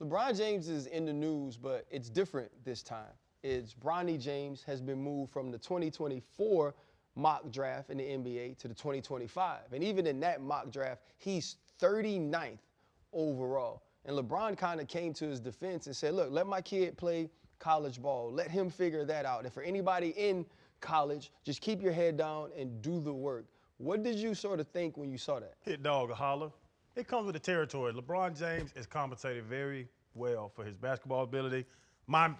LeBron James is in the news, but it's different this time. It's Bronny James has been moved from the 2024 mock draft in the NBA to the 2025. And even in that mock draft, he's 39th overall. And LeBron kind of came to his defense and said, look, let my kid play college ball. Let him figure that out. And for anybody in college, just keep your head down and do the work. What did you sort of think when you saw that? Hit dog or holler. It comes with the territory. LeBron James is compensated very well for his basketball ability. My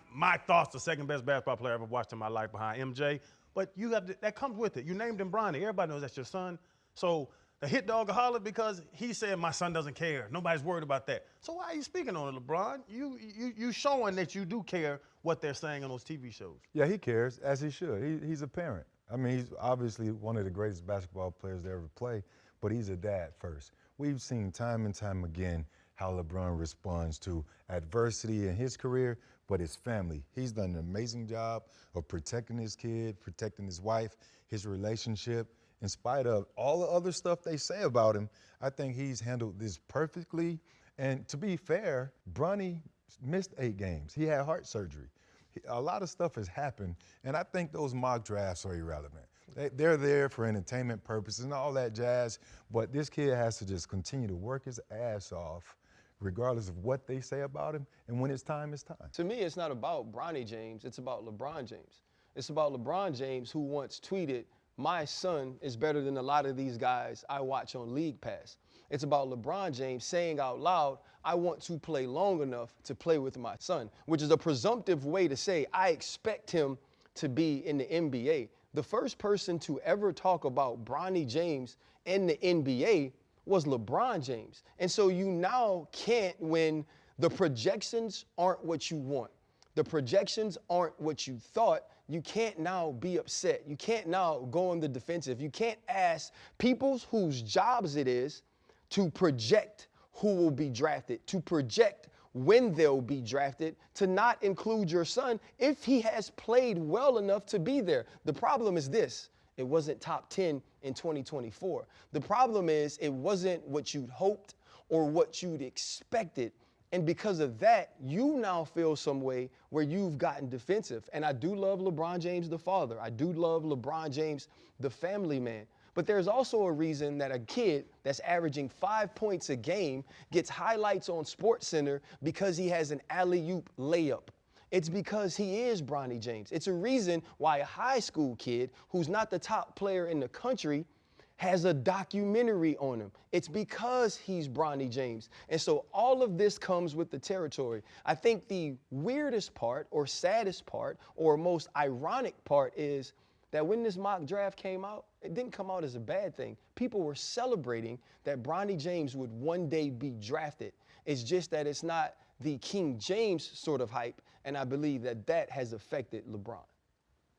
thoughts, the second best basketball player I ever watched in my life behind MJ. But you have that comes with it. You named him Bronny. Everybody knows that's your son. So the hit dog or holler because he said my son doesn't care. Nobody's worried about that. So why are you speaking on it, LeBron? You showing that you do care what they're saying on those TV shows. Yeah, he cares, as he should. He's a parent. I mean, he's obviously one of the greatest basketball players to ever play, but he's a dad first. We've seen time and time again how LeBron responds to adversity in his career, but his family. He's done an amazing job of protecting his kid, protecting his wife, his relationship. In spite of all the other stuff they say about him, I think he's handled this perfectly. And to be fair, Bronny missed 8 games. He had heart surgery. A lot of stuff has happened, and I think those mock drafts are irrelevant. They're there for entertainment purposes and all that jazz, but this kid has to just continue to work his ass off regardless of what they say about him, and when it's time, it's time. To me, it's not about Bronny James, it's about LeBron James. It's about LeBron James, who once tweeted, my son is better than a lot of these guys I watch on League Pass. It's about LeBron James saying out loud, I want to play long enough to play with my son, which is a presumptive way to say I expect him to be in the NBA. The first person to ever talk about Bronny James in the NBA was LeBron James. And so you now can't, when the projections aren't what you want, the projections aren't what you thought, you can't now be upset. You can't now go on the defensive. You can't ask people whose jobs it is to project who will be drafted, to project when they'll be drafted, to not include your son if he has played well enough to be there. The problem is this. It wasn't top 10 in 2024. The problem is it wasn't what you'd hoped or what you'd expected. And because of that, you now feel some way where you've gotten defensive. And I do love LeBron James, the father. I do love LeBron James, the family man. But there's also a reason that a kid that's averaging 5 points a game gets highlights on SportsCenter because he has an alley-oop layup. It's because he is Bronny James. It's a reason why a high school kid who's not the top player in the country has a documentary on him. It's because he's Bronny James. And so all of this comes with the territory. I think the weirdest part or saddest part or most ironic part is that when this mock draft came out, it didn't come out as a bad thing. People were celebrating that Bronny James would one day be drafted. It's just that it's not the King James sort of hype, and I believe that that has affected LeBron.